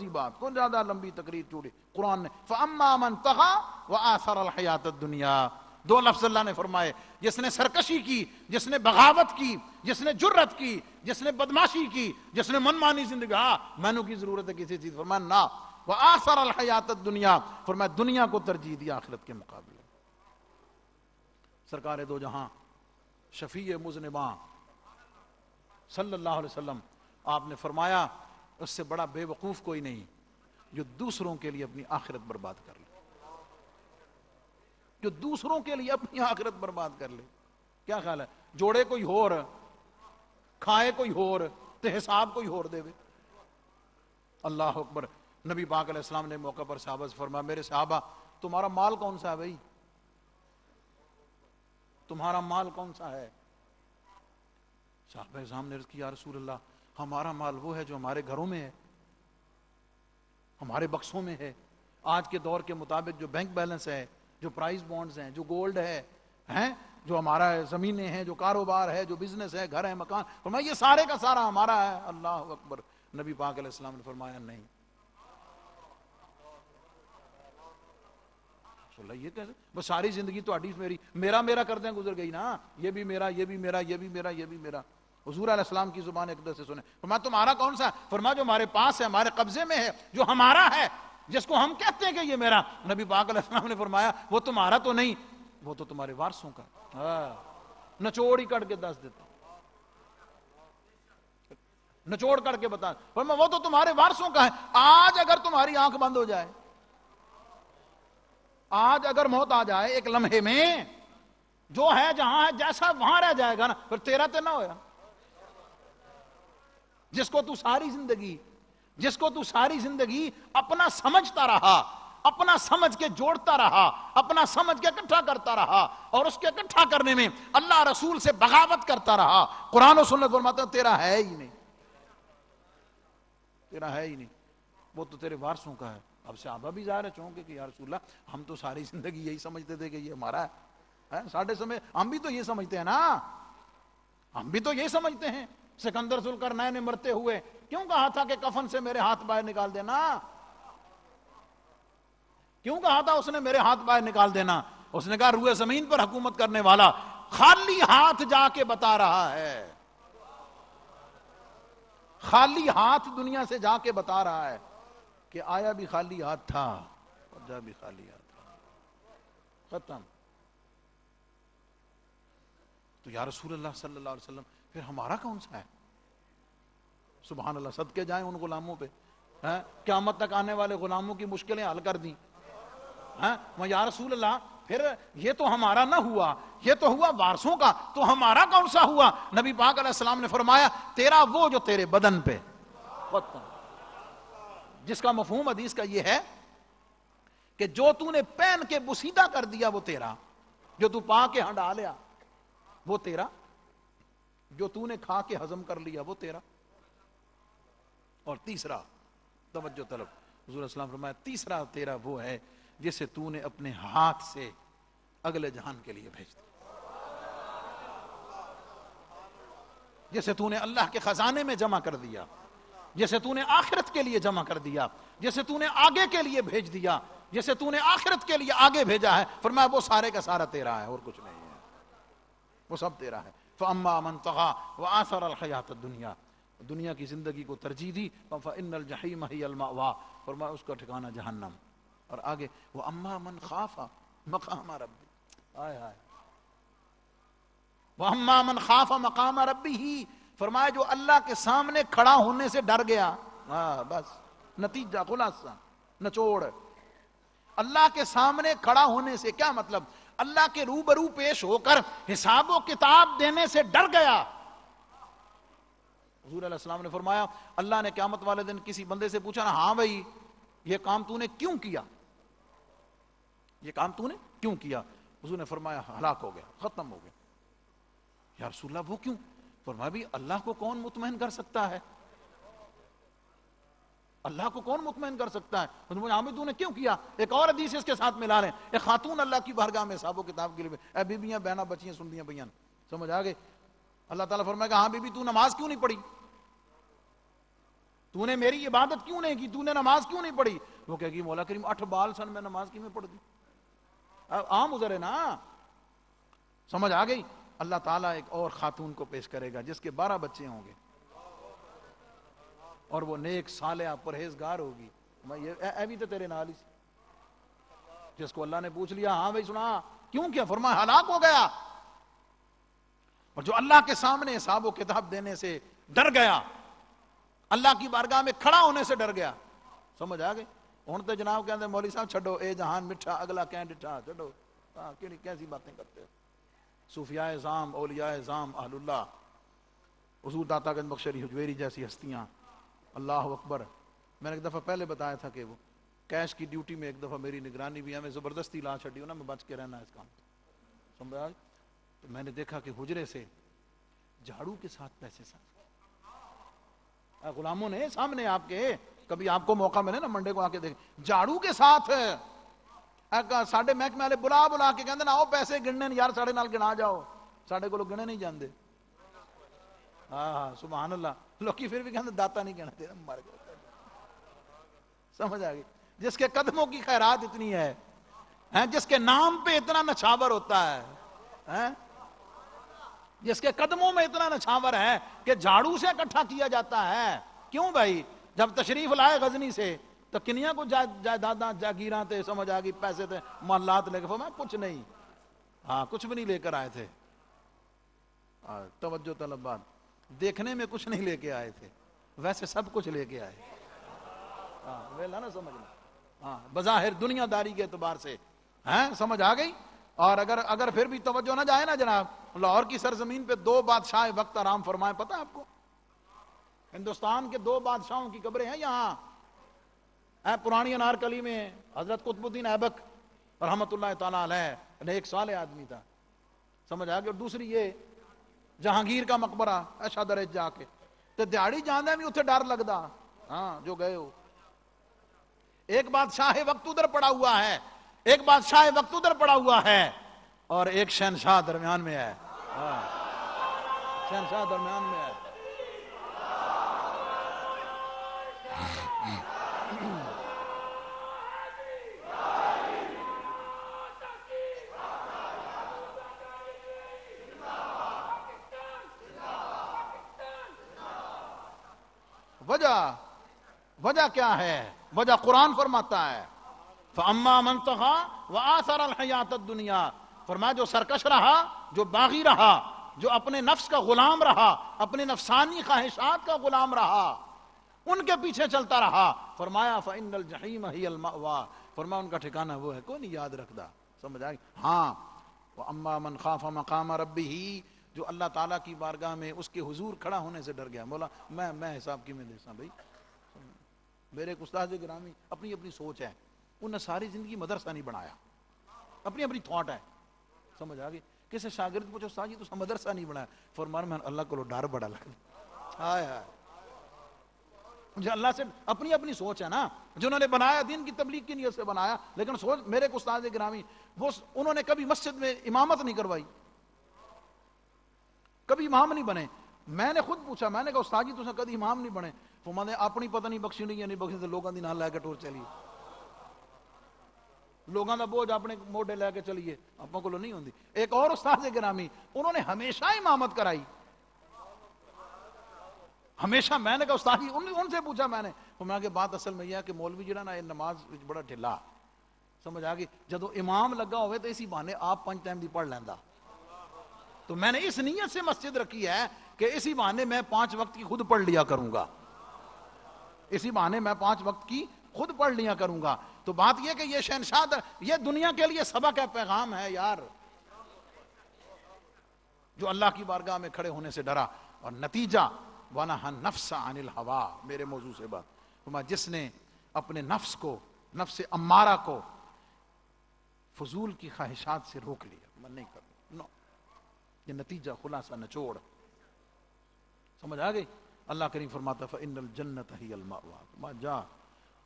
بات، کون زیادہ لمبی تقریر چوڑی، قرآن نے فَأَمَّا مَنْ طَغَىٰ وَآثَرَ الْحَيَاةَ الدُّنْيَا، دو لفظ اللہ نے فرمائے، جس نے سرکشی کی، جس نے بغاوت کی، جس نے جرت کی، جس نے بدماشی کی، جس نے منمانی زندگی، ہاں مینوں کی ضرورت ہے کسی چیز، فرمایا نا، وَآثَرَ الْحَيَاةَ الدُّنْيَا، فرمایا دنیا کو ترجیح دیا آخرت کے مقابلے۔ سرکار دو جہاں شفیع مذنباں صلی اللہ علیہ وسلم، آپ نے فرمایا اس سے بڑا بے وقوف کوئی نہیں جو دوسروں کے لیے اپنی آخرت برباد کر لے۔ کہ دوسروں کے لیے اپنی آخرت برباد کر لے. کیا خیال ہے؟ جوڑے کوئی ہور کھائے کوئی ہور تے حساب کوئی ہور دے. اللہ اکبر. نبی پاک علیہ السلام نے موقع پر صحابہ سے فرمایا میرے صحابہ تمہارا مال کون سا ہے بھائی؟ تمہارا مال کون سا ہے؟ صحابہ اعظام نے عرض کی یا رسول اللہ ہمارا مال وہ ہے جو ہمارے گھروں میں ہے، ہمارے بکسوں میں ہے. آج کے دور کے مطابق جو بینک بیلنس ہے، جو پرائز بونڈز ہیں، جو گولڈ ہے، جو ہمارا زمینیں ہیں، جو کاروبار ہے، جو بزنس ہے، گھر ہے، مکان، فرمایا یہ سارے کا سارا ہمارا ہے. اللہ اکبر. نبی پاک علیہ السلام نے فرمایا نہیں. یہ کیسے؟ بس ساری زندگی تو میرا میرا کرتے ہیں گزر گئی نا. یہ بھی میرا، یہ بھی میرا، یہ بھی میرا، یہ بھی میرا. حضور علیہ السلام کی زبان اقدس سے سنیں. فرمایا تمہارا کون سا؟ فرمایا جو ہمارے پاس ہے، ہمارے قبضے میں ہے، جو ہمارا ہے، جس کو ہم کہتے ہیں کہ یہ میرا. نبی پاک علیہ السلام نے فرمایا وہ تمہارا تو نہیں، وہ تو تمہارے وارثوں کا. نچوڑ ہی کٹ کے دس دیتا، نچوڑ کر کے بتا. فرمایا وہ تو تمہارے وارثوں کا ہے. آج اگر تمہاری آنکھ بند ہو جائے، آج اگر موت آ جائے ایک لمحے میں، جو ہے جہاں ہے جیسا وہاں رہ جائے گا نا، پھر تیرا تو نہ ہویا. جس کو تو ساری زندگی اپنا سمجھتا رہا، اپنا سمجھ کے جوڑتا رہا، اپنا سمجھ کے اکٹھا کرتا رہا، اور اس کے اکٹھا کرنے میں اللہ رسول سے بغاوت کرتا رہا. قرآن و سنت فرماتا ہے تیرا ہے ہی نہیں، تیرا ہے ہی نہیں، وہ تو تیرے وارثوں کا ہے. اب صحابہ بھی ظاہر ہے چونکہ کہ یا رسول اللہ ہم تو ساری زندگی یہی سمجھتے تھے کہ یہ ہمارا ہے. ساڑھے سمے ہم بھی تو یہ سمجھتے ہیں نا، ہم بھی تو یہ سمجھتے ہیں. سکندر ذوالقرنین نے مرتے ہوئے کیوں کہا تھا کہ کفن سے میرے ہاتھ باہر نکال دینا؟ کیوں کہا تھا اس نے میرے ہاتھ باہر نکال دینا؟ اس نے کہا روئے زمین پر حکومت کرنے والا خالی ہاتھ جا کے بتا رہا ہے، خالی ہاتھ دنیا سے جا کے بتا رہا ہے کہ آیا بھی خالی ہاتھ تھا اور جا بھی خالی ہاتھ تھا. ختم. تو یا رسول اللہ صلی اللہ علیہ وسلم پھر ہمارا کون سا ہے؟ سبحان اللہ. صدقے جائیں ان غلاموں پہ، قیامت تک آنے والے غلاموں کی مشکلیں حل کر دیں. یا رسول اللہ پھر یہ تو ہمارا نہ ہوا، یہ تو ہوا وارثوں کا، تو ہمارا کون سا ہوا؟ نبی پاک علیہ السلام نے فرمایا تیرا وہ جو تیرے بدن پہ، جس کا مفہوم حدیث کا یہ ہے کہ جو تو نے پہن کے بسیدہ کر دیا وہ تیرا، جو تو پا کے ہنڈا لیا وہ تیرا، جو تو نے کھا کے ہضم کر لیا وہ تیرا. اور تیسرا توجہ طلب، حضور اسلام فرمایا تیسرا تیرا وہ ہے جسے تو نے اپنے ہاتھ سے اگلے جہان کے لیے بھیج دیا، جسے تو نے اللہ کے خزانے میں جمع کر دیا، جسے تو نے آخرت کے لیے جمع کر دیا، جسے تو نے آگے کے لیے بھیج دیا، جسے تو نے آخرت کے لیے آگے بھیجا ہے. فرمایا وہ سارے کا سارا تیرا ہے اور کچھ نہیں ہے، وہ سب تیرا ہے. فَأَمَّا مَنْ طَغَى وَآثَرَ الْحَيَاةَ الدُّنْيَا، دنیا کی زندگی کو ترجیح دی، فَإِنَّ الْجَحِيمَ هِيَ الْمَأْوَىٰ، فرمایا اس کا ٹھکانہ جہنم. اور آگے وَأَمَّا مَنْ خَافَ مَقَامَ رَبِّهِ، آئے آئے وَأَمَّا مَنْ خَافَ مَقَامَ رَبِّهِ، فرمایا جو اللہ کے سامنے کھڑا ہونے سے ڈر گیا. بس نتیجہ خلاصہ نچوڑ، اللہ کے سامنے کھڑا ہونے سے کیا مطلب؟ اللہ کے روبرو پیش ہو کر حساب و کتاب دینے سے ڈر گیا. حضور علیہ السلام نے فرمایا اللہ نے قیامت والے دن کسی بندے سے پوچھا نا، ہاں بھائی یہ کام تو نے کیوں کیا، یہ کام تو نے کیوں کیا؟ حضور نے فرمایا ہلاک ہو گیا، ختم ہو گیا. یا رسول اللہ وہ کیوں؟ فرمایا بھی اللہ کو کون مطمئن کر سکتا ہے، اللہ کو کون مطمئن کر سکتا ہے؟ ہاں بھی تو نے کیوں کیا؟ ایک اور حدیث اس کے ساتھ ملا لیں، ایک خاتون اللہ کی بارگاہ میں حساب و کتاب کے لیے، اے بیبیاں بہناں بچیاں سنتیاں بیان، سمجھ آ گئی؟ اللہ تعالیٰ فرمائے گا ہاں بی بی تو نماز کیوں نہیں پڑھی، تو نے میری عبادت کیوں نہیں کی، تو نے نماز کیوں نہیں پڑھی؟ وہ کہے گی مولا کریم 8 بال سن میں نماز کی میں پڑھ دی. عام ازر ہے نا، سمجھ آ گئی؟ اللہ تعالیٰ ایک اور خاتون کو پیش کرے گا جس کے 12 بچے ہوں گے اور وہ نیک صالحہ پرہیزگار ہوگی. اے بھی تو تیرے نال ہی، جس کو اللہ نے پوچھ لیا ہاں بھائی سنا کیوں کیا، فرمایا ہلاک ہو گیا. اور جو اللہ کے سامنے حساب و کتاب دینے سے ڈر گیا، اللہ کی بارگاہ میں کھڑا ہونے سے ڈر گیا. سمجھ آ گئی؟ ہوں تو جناب کہتے ہیں مولوی صاحب چھڈو اے جہان مٹھا اگلا کہیں ڈٹھا، چھڈو کیسی باتیں کرتے ہو. صوفیاء اعظام، اولیاء اعظام، اہل اللہ، حضور داتا گنج بخش علی حجویری جیسی ہستیاں، اللہ اکبر. میں نے ایک دفعہ پہلے بتایا تھا کہ وہ کیش کی ڈیوٹی میں ایک دفعہ میری نگرانی بھی ہمیں زبردستی لا چھڑی ہو نا، میں بچ کے رہنا اس کام سمجھا. تو میں نے دیکھا کہ حجرے سے جھاڑو کے ساتھ پیسے غلاموں نے سامنے آپ کے، کبھی آپ کو موقع ملے نا منڈے کو آ کے دیکھ، جھاڑو کے ساتھ ساڈے محکمے والے بلا کے کہندے نا آؤ پیسے گننے یار ساڈے نال گنا جاؤ، ساڈے کو گنے نہیں جاندے. ہاں سبحان اللہ. لوکی پھر بھی کہندے داتا نہیں کہنا تیرا مر گیا. سمجھ آ گئی. جس کے قدموں کی خیرات اتنی ہے، جس کے نام پہ اتنا نچھاور ہوتا ہے، جس کے قدموں میں اتنا نچھاور ہے کہ جھاڑو سے اکٹھا کیا جاتا ہے. کیوں بھائی؟ جب تشریف لائے غزنی سے تو کنیا کو جائیداداں جاگیراں تے سمجھ آ گئی، پیسے تے محلات لے کے فرمایا کچھ نہیں، ہاں کچھ بھی نہیں لے کر آئے تھے. توجہ طلبات، دیکھنے میں کچھ نہیں لے کے آئے تھے، ویسے سب کچھ لے کے آئے. ویلا نا سمجھنا. ہاں بظاہر دنیا داری کے اعتبار سے سمجھ آ گئی. اور اگر پھر بھی توجہ نہ جائے نا جناب، لاہور کی سرزمین پہ 2 بادشاہ وقت آرام فرمائے. پتہ آپ کو ہندوستان کے 2 بادشاہوں کی قبریں ہیں یہاں. پرانی انارکلی میں حضرت قطب الدین ایبک رحمت اللہ تعالیٰ علیہ، ایک صالح آدمی تھا سمجھ آ گئی. اور دوسری یہ جہانگیر کا مقبرہ ایشا درج جا کے تے دیہڑی جاندے بھی اتنے ڈر لگدا. ہاں جو گئے ہو. ایک بادشاہ وقت ادھر پڑا ہوا ہے، ایک بادشاہ وقت ادھر پڑا ہوا ہے، اور ایک شہنشاہ درمیان میں ہے. شہنشاہ درمیان میں ہے. وجہ کیا ہے؟ وجہ قرآن فرماتا ہے فَأَمَّا مَنْ طَغَىٰ وَآثَرَ الْحَيَاةَ الدُّنْيَا. فرمایا جو سرکش رہا، جو باغی رہا، جو اپنے نفس کا غلام رہا، اپنے نفسانی خواہشات کا غلام رہا، ان کے پیچھے چلتا رہا، فرمایا فَإِنَّ الْجَحِيمَ هِيَ الْمَأْوَىٰ. فرمایا ان کا ٹھکانہ وہ ہے. کوئی نہیں یاد رکھتا. سمجھ آئی؟ ہاں وَأَمَّا مَنْ خَافَ مَقَامَ رَبِّهِ، جو اللہ تعالیٰ کی بارگاہ میں اس کے حضور کھڑا ہونے سے ڈر گیا. بولا میں حساب کی میں دیسا بھائی. میرے ایک استاد گرامی اپنی اپنی سوچ ہے، انہوں نے ساری زندگی مدرسہ نہیں بنایا، اپنی اپنی تھاٹ ہے. سمجھ آ گئی. کسی شاگرد پوچھو استاد جی تو مدرسہ نہیں بنایا، فرمایا میں اللہ کو ڈر بڑا لگتا. ہائے ہائے، مجھے اللہ سے اپنی اپنی سوچ ہے نا. جنہوں نے بنایا دین کی تبلیغ کی نیت سے بنایا، لیکن سوچ میرے ایک استاد گرامی وہ انہوں نے کبھی مسجد میں امامت نہیں کروائی، کبھی امام نہیں بنے. میں نے خود پوچھا، میں نے کہا استاد جی تساں کدی امام نہیں بنے؟ فرمایا اپنی پتہ نہیں بخشی نہیں بخشی تے لوگاں دی نال لے کے ٹور چلیے، لوگاں دا بوجھ اپنے موڈے لے کے چلیے، اپنے کولوں نہیں ہوندی. ایک اور استاد گرامی انہوں نے ہمیشہ امامت کرائی، ہمیشہ. میں نے کہا استاد جی ان سے پوچھا میں نے، فرمایا کہ بات اصل میں یہ ہے کہ مولوی جڑا نا نماز وچ بڑا ڈھلا. سمجھ آ گئی. جدو امام لگا ہوئے تو اسی بہانے آپ 5 ٹائم دی پڑھ لیندا. تو میں نے اس نیت سے مسجد رکھی ہے کہ اسی بہانے میں 5 وقت کی خود پڑھ لیا کروں گا، اسی بہانے میں 5 وقت کی خود پڑھ لیا کروں گا. تو بات یہ کہ یہ شہنشاہ یہ دنیا کے لیے سبق ہے، پیغام ہے یار. جو اللہ کی بارگاہ میں کھڑے ہونے سے ڈرا، اور نتیجہ وَنَهَا النَّفْسَ عَنِ الْهَوَىٰ. میرے موضوع سے بات، جس نے اپنے نفس کو، نفس امارہ کو فضول کی خواہشات سے روک لیا، میں نہیں کروں. یہ نتیجہ خلاصہ نچوڑ. سمجھ آ گئی. اللہ کریم فرماتا فَإِنَّ الْجَنَّةَ هِيَ الْمَأْوَىٰ. جا،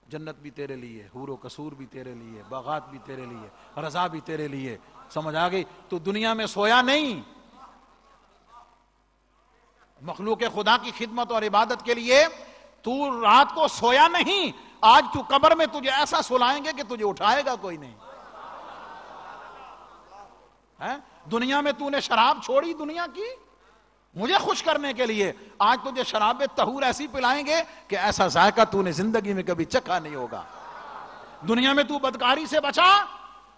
جنت بھی تیرے لیے، حور و قصور بھی تیرے لیے، باغات بھی تیرے لیے، رضا بھی تیرے لیے. سمجھ آ گئی. تو دنیا میں سویا نہیں، مخلوق خدا کی خدمت اور عبادت کے لیے تو رات کو سویا نہیں. آج تو قبر میں تجھے ایسا سلائیں گے کہ تجھے اٹھائے گا کوئی نہیں. دنیا میں تو نے شراب چھوڑی دنیا کی مجھے خوش کرنے کے لیے، آج تجھے شراب طہور ایسی پلائیں گے کہ ایسا ذائقہ تو نے زندگی میں کبھی چکھا نہیں ہوگا. دنیا میں تو بدکاری سے بچا،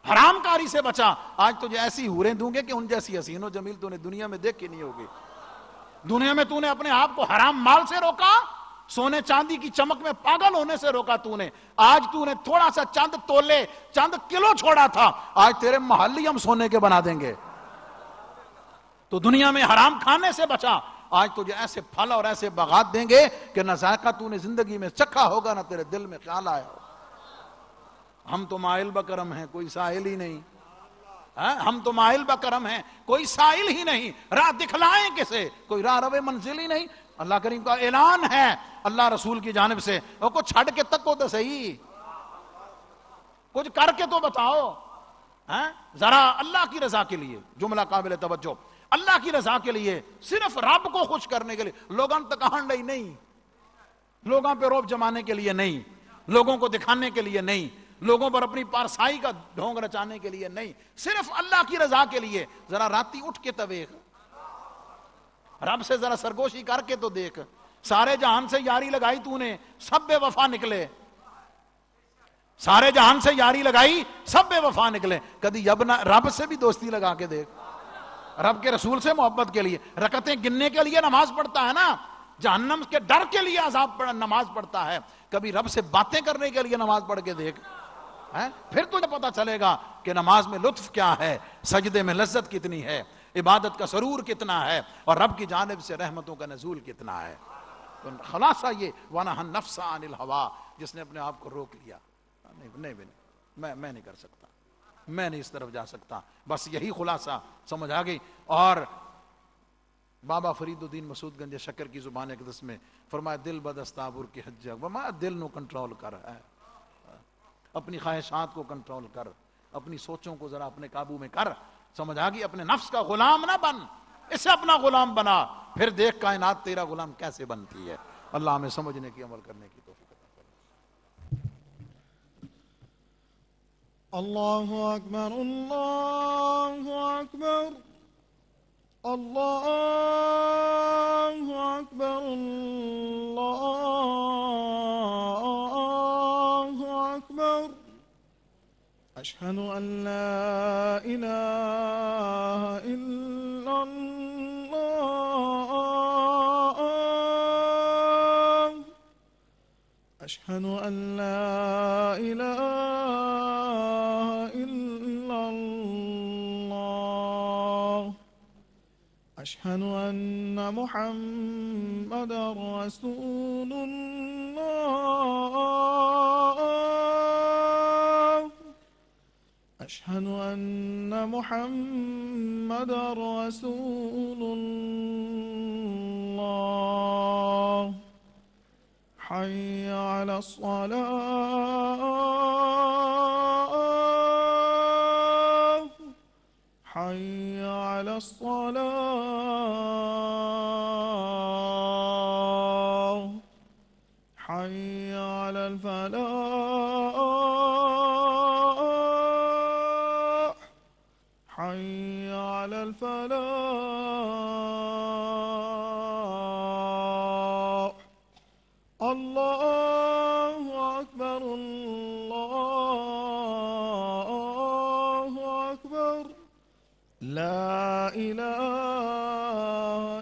حرام کاری سے بچا، آج تجھے ایسی حوریں دوں گے کہ ان جیسی حسین و جمیل تو نے دنیا میں دیکھ کے نہیں ہوگی. دنیا میں تو نے اپنے آپ کو حرام مال سے روکا، سونے چاندی کی چمک میں پاگل ہونے سے روکا تو نے. آج تو نے تھوڑا سا چند تولے چند کلو چھوڑا تھا, آج تیرے محلی ہم سونے کے بنا دیں گے. تو دنیا میں حرام کھانے سے بچا, آج تجھے ایسے پھل اور ایسے باغات دیں گے کہ نہ ذائقہ تو نے زندگی میں چکھا ہوگا نہ تیرے دل میں خیال آیا ہوگا. ہم تو مائل بکرم ہیں, کوئی سائل ہی نہیں. ہم تو مائل بکرم ہیں, کوئی سائل ہی نہیں. راہ دکھلائیں کسے, کوئی راہ رو منزل ہی نہیں. اللہ کریم کا اعلان ہے اللہ رسول کی جانب سے, وہ کو چھڑ کے تکو تو صحیح, کچھ کر کے تو بتاؤ. ذرا اللہ کی رضا کے لیے, جملہ قابل توجہ, اللہ کی رضا کے لیے, صرف رب کو خوش کرنے کے لیے, لوگوں تک ہنڈئی نہیں, لوگوں پہ روب جمانے کے لیے نہیں, لوگوں کو دکھانے کے لیے نہیں, لوگوں پر اپنی پارسائی کا ڈھونگ رچانے کے لیے نہیں, صرف اللہ کی رضا کے لیے. ذرا راتی اٹھ کے تویخ, رب سے ذرا سرگوشی کر کے تو دیکھ. سارے جہان سے یاری لگائی تو نے, سب بے وفا نکلے. سارے جہان سے یاری لگائی, سب بے وفا نکلے. کبھی رب سے بھی دوستی لگا کے دیکھ, رب کے رسول سے محبت کے لیے. رکعتیں گننے کے لیے نماز پڑھتا ہے نا, جہنم کے ڈر کے لیے نماز پڑھتا ہے. کبھی رب سے باتیں کرنے کے لیے نماز پڑھ کے دیکھ, پھر تجھے پتا چلے گا کہ نماز میں لطف کیا ہے, سجدے میں لذت کتنی ہے, عبادت کا سرور کتنا ہے, اور رب کی جانب سے رحمتوں کا نزول کتنا ہے. تو خلاصہ یہ وَنَهَا النَّفْسَ عَنِ الْهَوَىٰ, جس نے اپنے آپ کو روک لیا, نہیں میں نہیں کر سکتا, میں نہیں اس طرف جا سکتا. بس یہی خلاصہ سمجھ آ گئی. اور بابا فرید الدین مسعود گنج شکر کی زبان اقدس میں فرمایا, دل بدستابر کی حج, فرمایا دل نو کنٹرول کر, اپنی خواہشات کو کنٹرول کر, اپنی سوچوں کو ذرا اپنے قابو میں کر. سمجھ آ گئی, اپنے نفس کا غلام نہ بن, اسے اپنا غلام بنا, پھر دیکھ کائنات تیرا غلام کیسے بنتی ہے. اللہ ہمیں سمجھنے کی, عمل کرنے کی توفیق عطا فرمائے. اللہ اکبر, اللہ اکبر, اللہ اکبر, اللہ اکبر. اشہد ان لا الہ الا اللہ, اشہد ان لا الہ الا اللہ, اشہد ان محمد رسول اللہ, اشہد ان محمد رسول اللہ. حی علی الصلاة, حی علی الصلاة, حی علی الفلاح, حی علی الفلاح. اللہ اکبر, اللہ اکبر, لا الہ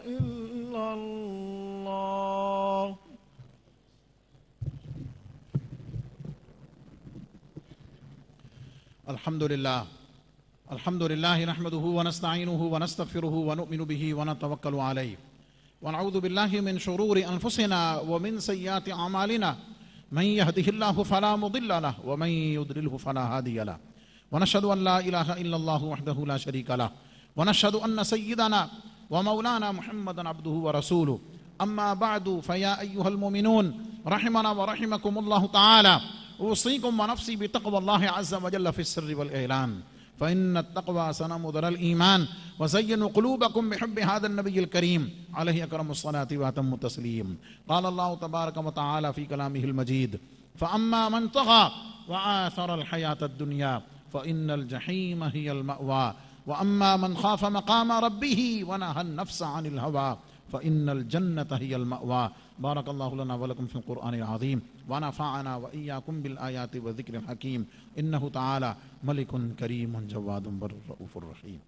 الا اللہ. الحمد للہ نحمده ونستعینه ونستغفره ونؤمن به ونتوکل علیہ, ونعوذ باللہ من شرور انفسنا ومن سیئات اعمالنا, من يهده الله فلا مضل له ومن يضلله فلا هادي له, ونشهد ان لا اله الا الله وحده لا شريك له, ونشهد ان سيدنا ومولانا محمدا عبده ورسوله. اما بعد فيا ايها المؤمنون رحمنا ورحمكم الله تعالى, اوصيكم ونفسي بتقوى الله عز وجل في السر والاعلان, فإن التقوى سنمد الإيمان, وزينوا قلوبكم بحب هذا النبي الكريم عليه أكرم الصلاة وأتم التسليم. قال الله تبارك وتعالى في كلامه المجيد, فأما من طغى وآثر الحياة الدنيا فإن الجحيم هي المأوى, وأما من خاف مقام ربه ونهى النفس عن الهوى فإن الجنة هي المأوى. بارك الله لنا ولكم في القرآن العظيم, ونفعنا وإياكم بالآيات والذكر الحكيم, إنه تعالى ملك كريم جواد بر رؤوف رحيم.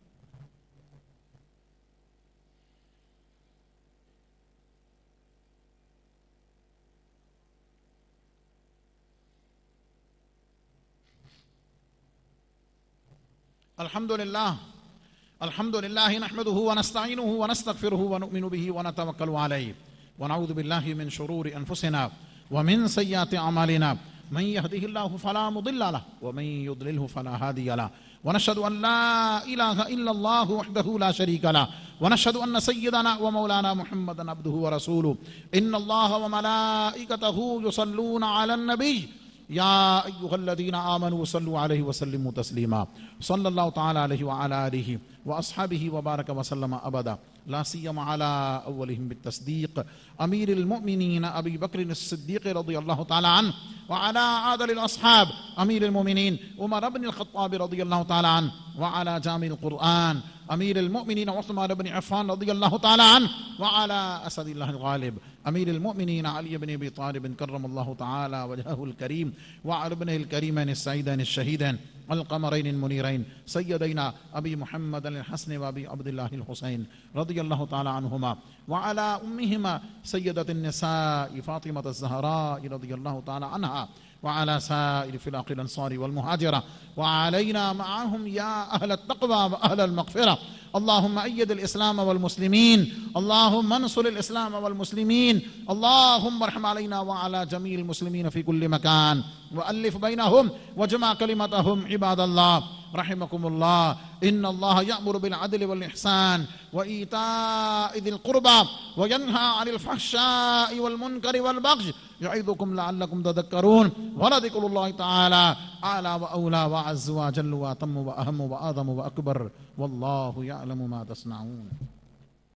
الحمد لله نحمده ونستعينه ونستغفره ونؤمن به ونتوكل عليه ونعوذ بالله من شرور أنفسنا ومن سيئات أعمالنا من يهده الله فلا مضل له ومن يضلله فلا هادي له ونشهد أن لا إله إلا الله وحده لا شريك له ونشهد أن سيدنا ومولانا محمدا عبده ورسوله إن الله وملائكته يصلون على النبي يا أيها الذين آمنوا صلوا عليه وسلموا تسليما صلى الله تعالى عليه وعلى آله وأصحابه وبارك وسلم أبدا لا سيما على أولهم بالتصديق أمير المؤمنين أبي بكر الصديق رضي الله تعالى عنه وعلى عادل الأصحاب أمير المؤمنين عمر بن الخطاب رضي الله تعالى عنه وعلى جامع القرآن أمير المؤمنين عثمان بن عفان رضي الله تعالى عنه وعلى أسد الله الغالب أمير المؤمنين علي بن أبي طالب كرم الله تعالى وجهه الكريم وعلى ابنه الكريمين السعيدين الشهيدين القمرين المنيرين سيدينا أبي محمد الحسن وأبي عبد الله الحسين رضي الله تعالى عنهما وعلى أمهما سيدة النساء فاطمة الزهراء رضي الله تعالى عنها وعلى سائر فلاق الأنصار والمهاجرة وعلينا معهم يا أهل التقوى وأهل المغفرة اللهم أيد الإسلام والمسلمين اللهم انصر الإسلام والمسلمين اللهم ارحم علينا وعلى جميع المسلمين في كل مكان وألف بينهم وجمع كلمتهم عباد الله رحمكم الله إن الله يأمر بالعدل والإحسان وإيتاء ذي القربى وينهى عن الفحشاء والمنكر والبغي يعظكم لعلكم تذكرون ولذكر الله تعالى أعلى وأولى وأعز وأجل وأتم وأهم وأعظم وأكبر والله يعلم ما تصنعون